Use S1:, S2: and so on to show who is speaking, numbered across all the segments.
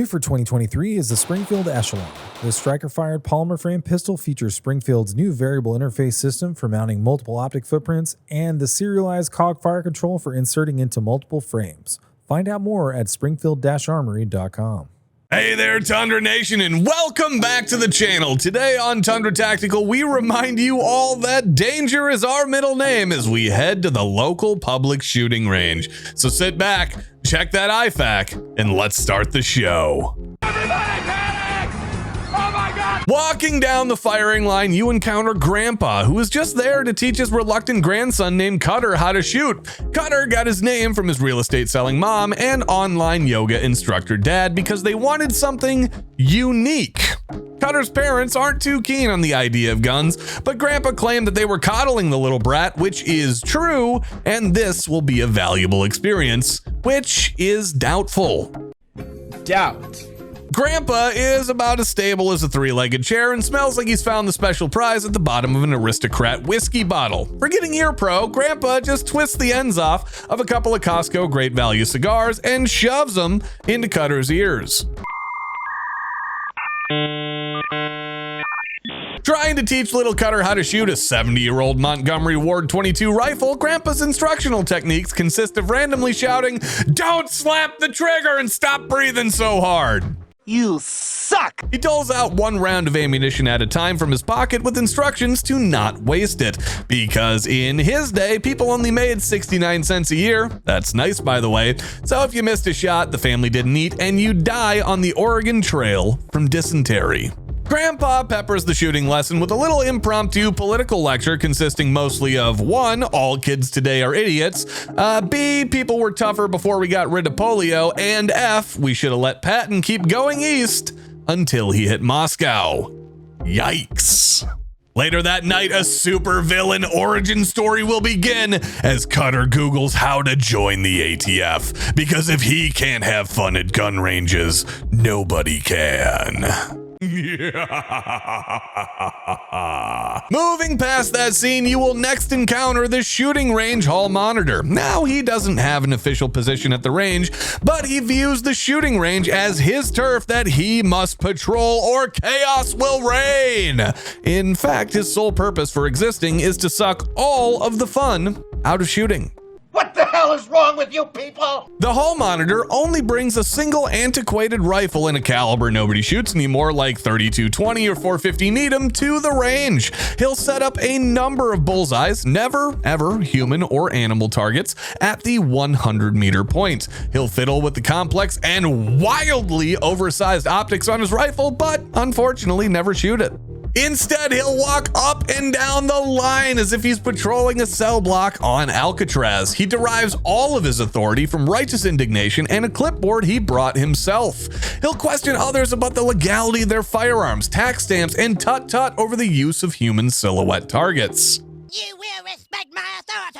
S1: for 2023 is the Springfield Echelon. The striker-fired polymer frame pistol features Springfield's new variable interface system for mounting multiple optic footprints and the serialized cog fire control for inserting into multiple frames. Find out more at springfield-armory.com.
S2: Hey there, Tundra Nation, and welcome back to the channel. Today on Tundra Tactical, we remind you all that danger is our middle name as we head to the local public shooting range. So sit back, check that IFAK, and let's start the show. Everybody panic! Oh my God! Walking down the firing line, you encounter Grandpa, who is just there to teach his reluctant grandson named Cutter how to shoot. Cutter got his name from his real estate selling mom and online yoga instructor dad because they wanted something unique. Cutter's parents aren't too keen on the idea of guns, but Grandpa claimed that they were coddling the little brat, which is true, and this will be a valuable experience, which is doubtful.
S3: Doubt.
S2: Grandpa is about as stable as a three-legged chair and smells like he's found the special prize at the bottom of an aristocrat whiskey bottle. For getting ear pro, Grandpa just twists the ends off of a couple of Costco Great Value cigars and shoves them into Cutter's ears. Trying to teach little Cutter how to shoot a 70-year-old Montgomery Ward 22 rifle, Grandpa's instructional techniques consist of randomly shouting, "Don't slap the trigger and stop breathing so hard."
S3: You suck!
S2: He doles out one round of ammunition at a time from his pocket with instructions to not waste it. Because in his day, people only made 69 cents a year. That's nice, by the way. So if you missed a shot, the family didn't eat, and you die on the Oregon Trail from dysentery. Grandpa peppers the shooting lesson with a little impromptu political lecture consisting mostly of 1. All kids today are idiots, B. People were tougher before we got rid of polio, and F. We should have let Patton keep going east until he hit Moscow. Yikes. Later that night, a supervillain origin story will begin as Cutter Googles how to join the ATF, because if he can't have fun at gun ranges, nobody can. Moving past that scene, you will next encounter the shooting range hall monitor. Now, he doesn't have an official position at the range, but he views the shooting range as his turf that he must patrol or chaos will reign. In fact, his sole purpose for existing is to suck all of the fun out of shooting.
S3: What the hell is wrong with you people?
S2: The hall monitor only brings a single antiquated rifle in a caliber nobody shoots anymore, like 32-20 or 450 Needham, to the range. He'll set up a number of bullseyes, never ever human or animal targets, at the 100-meter point. He'll fiddle with the complex and wildly oversized optics on his rifle, but unfortunately never shoot it. Instead, he'll walk up and down the line as if he's patrolling a cell block on Alcatraz. He derives all of his authority from righteous indignation and a clipboard he brought himself. He'll question others about the legality of their firearms, tax stamps, and tut-tut over the use of human silhouette targets.
S4: You will respect my authority.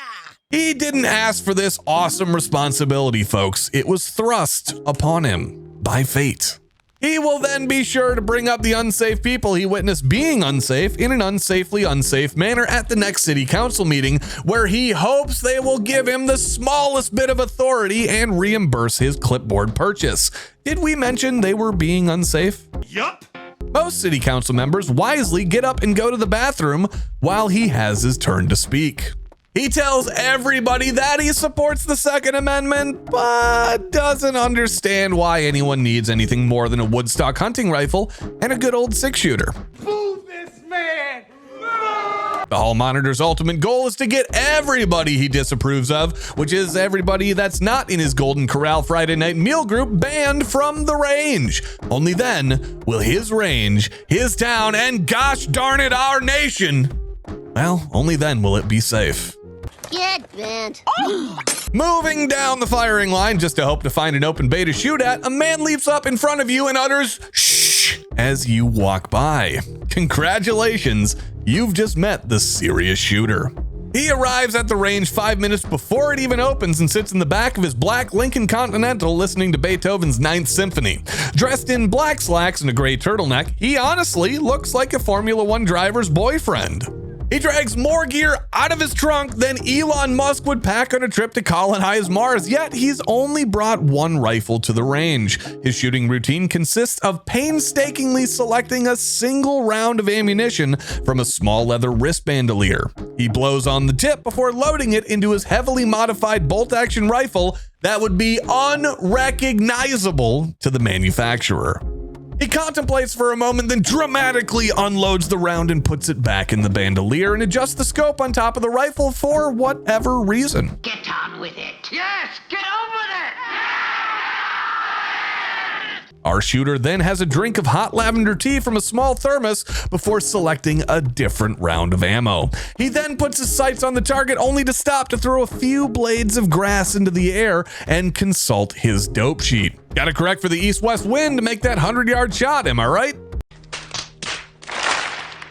S2: He didn't ask for this awesome responsibility, folks. It was thrust upon him by fate. He will then be sure to bring up the unsafe people he witnessed being unsafe in an unsafely unsafe manner at the next city council meeting, where he hopes they will give him the smallest bit of authority and reimburse his clipboard purchase. Did we mention they were being unsafe?
S3: Yup.
S2: Most city council members wisely get up and go to the bathroom while he has his turn to speak. He tells everybody that he supports the Second Amendment, but doesn't understand why anyone needs anything more than a Woodstock hunting rifle and a good old six-shooter.
S3: Move this man!
S2: The hall monitor's ultimate goal is to get everybody he disapproves of, which is everybody that's not in his Golden Corral Friday night meal group, banned from the range. Only then will his range, his town, and gosh darn it, our nation, well, only then will it be safe.
S4: Get bent.
S2: Moving down the firing line just to hope to find an open bay to shoot at, a man leaps up in front of you and utters "shh" as you walk by. Congratulations, you've just met the serious shooter. He arrives at the range 5 minutes before it even opens and sits in the back of his black Lincoln Continental listening to Beethoven's Ninth Symphony. Dressed in black slacks and a gray turtleneck, he honestly looks like a Formula One driver's boyfriend. He drags more gear out of his trunk than Elon Musk would pack on a trip to colonize Mars, yet he's only brought one rifle to the range. His shooting routine consists of painstakingly selecting a single round of ammunition from a small leather wrist bandolier. He blows on the tip before loading it into his heavily modified bolt-action rifle that would be unrecognizable to the manufacturer. He contemplates for a moment, then dramatically unloads the round and puts it back in the bandolier and adjusts the scope on top of the rifle for whatever reason.
S4: Get on with it.
S3: Yes, get on with it!
S2: Our shooter then has a drink of hot lavender tea from a small thermos before selecting a different round of ammo. He then puts his sights on the target only to stop to throw a few blades of grass into the air and consult his dope sheet. Gotta correct for the east-west wind to make that 100-yard shot, am I right?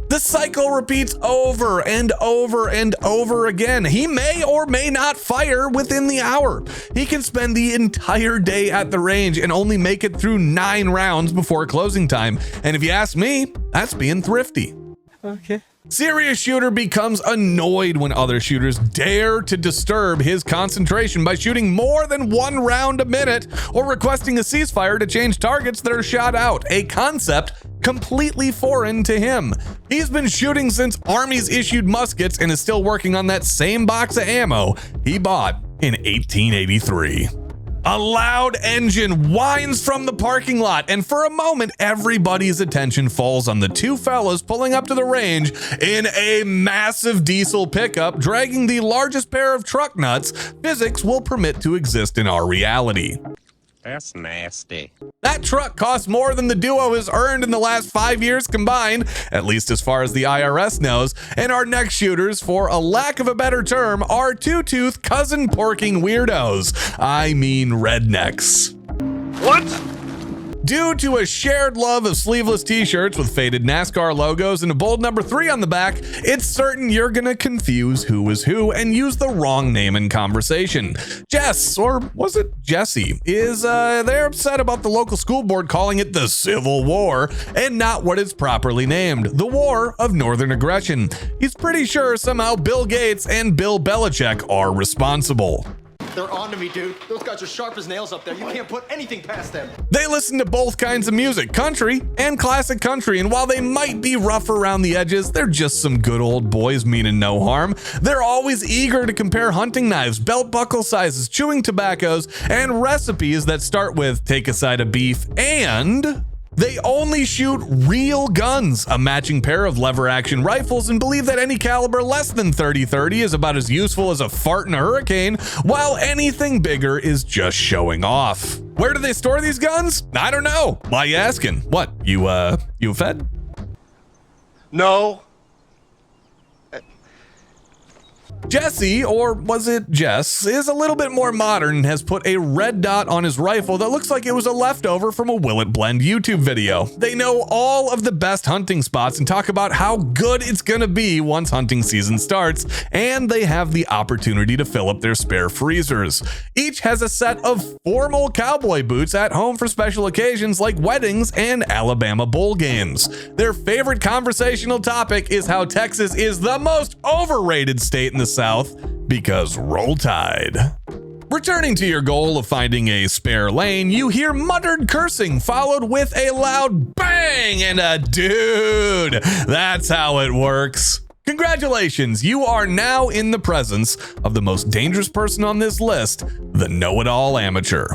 S2: The cycle repeats over and over and over again. He may or may not fire within the hour. He can spend the entire day at the range and only make it through 9 rounds before closing time. And if you ask me, that's being thrifty.
S3: Okay.
S2: Serious shooter becomes annoyed when other shooters dare to disturb his concentration by shooting more than 1 round a minute or requesting a ceasefire to change targets that are shot out, a concept completely foreign to him. He's been shooting since armies issued muskets and is still working on that same box of ammo he bought in 1883. A loud engine whines from the parking lot, and for a moment, everybody's attention falls on the 2 fellas pulling up to the range in a massive diesel pickup, dragging the largest pair of truck nuts physics will permit to exist in our reality.
S5: That's nasty.
S2: That truck costs more than the duo has earned in the last 5 years combined, at least as far as the IRS knows, and our next shooters, for a lack of a better term, are two-tooth cousin porking weirdos. I mean rednecks.
S3: What?
S2: Due to a shared love of sleeveless t-shirts with faded NASCAR logos and a bold number 3 on the back, it's certain you're gonna confuse who is who and use the wrong name in conversation. Jess, or was it Jessie, they're upset about the local school board calling it the Civil War and not what it's properly named, the War of Northern Aggression. He's pretty sure somehow Bill Gates and Bill Belichick are responsible.
S6: They're on to me, dude. Those guys are sharp as nails up there. You can't put anything past them.
S2: They listen to both kinds of music, country and classic country, and while they might be rough around the edges, they're just some good old boys meaning no harm. They're always eager to compare hunting knives, belt buckle sizes, chewing tobaccos, and recipes that start with take a side of beef and... They only shoot real guns, a matching pair of lever-action rifles, and believe that any caliber less than .30-30 is about as useful as a fart in a hurricane, while anything bigger is just showing off. Where do they store these guns? I don't know. Why you asking? What, you fed?
S3: No.
S2: Jessie, or was it Jess, is a little bit more modern and has put a red dot on his rifle that looks like it was a leftover from a Will It Blend YouTube video. They know all of the best hunting spots and talk about how good it's gonna be once hunting season starts, and they have the opportunity to fill up their spare freezers. Each has a set of formal cowboy boots at home for special occasions like weddings and Alabama bowl games. Their favorite conversational topic is how Texas is the most overrated state in the South because Roll Tide. Returning to your goal of finding a spare lane, you hear muttered cursing followed with a loud bang and a dude. That's how it works. Congratulations, you are now in the presence of the most dangerous person on this list, the know-it-all amateur.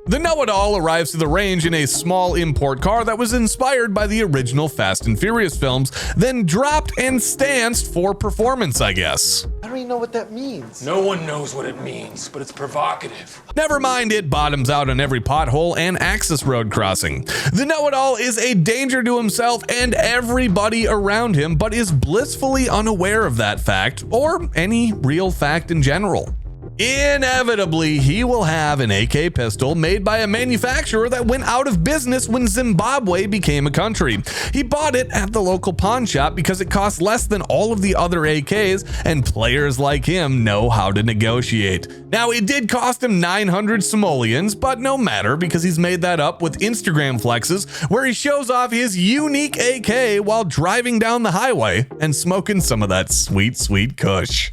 S2: The know-it-all arrives to the range in a small import car that was inspired by the original Fast and Furious films, then dropped and stanced for performance, I guess.
S6: I don't even know what that means.
S7: No one knows what it means, but it's provocative.
S2: Never mind, it bottoms out on every pothole and access road crossing. The know-it-all is a danger to himself and everybody around him, but is blissfully unaware of that fact, or any real fact in general. Inevitably, he will have an AK pistol made by a manufacturer that went out of business when Zimbabwe became a country. He bought it at the local pawn shop because it costs less than all of the other AKs, and players like him know how to negotiate. Now, it did cost him 900 simoleons, but no matter, because he's made that up with Instagram flexes where he shows off his unique AK while driving down the highway and smoking some of that sweet, sweet kush.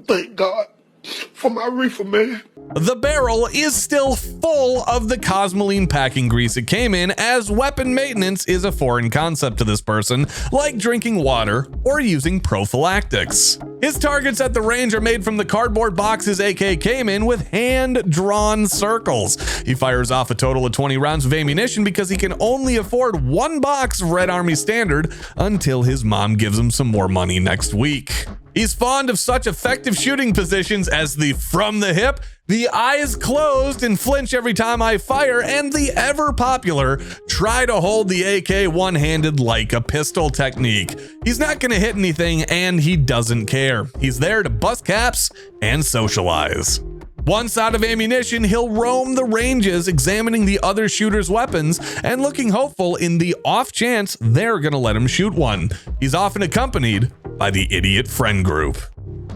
S8: Thank God for my reefer, man.
S2: The barrel is still full of the cosmoline packing grease it came in, as weapon maintenance is a foreign concept to this person, like drinking water or using prophylactics. His targets at the range are made from the cardboard box his AK came in with hand-drawn circles. He fires off a total of 20 rounds of ammunition because he can only afford one box of Red Army Standard until his mom gives him some more money next week. He's fond of such effective shooting positions as the from the hip, the eyes closed and flinch every time I fire, and the ever popular try to hold the AK one-handed like a pistol technique. He's not going to hit anything, and he doesn't care. He's there to bust caps and socialize. Once out of ammunition, he'll roam the ranges, examining the other shooters' weapons and looking hopeful in the off chance they're going to let him shoot one. He's often accompanied by the idiot friend group.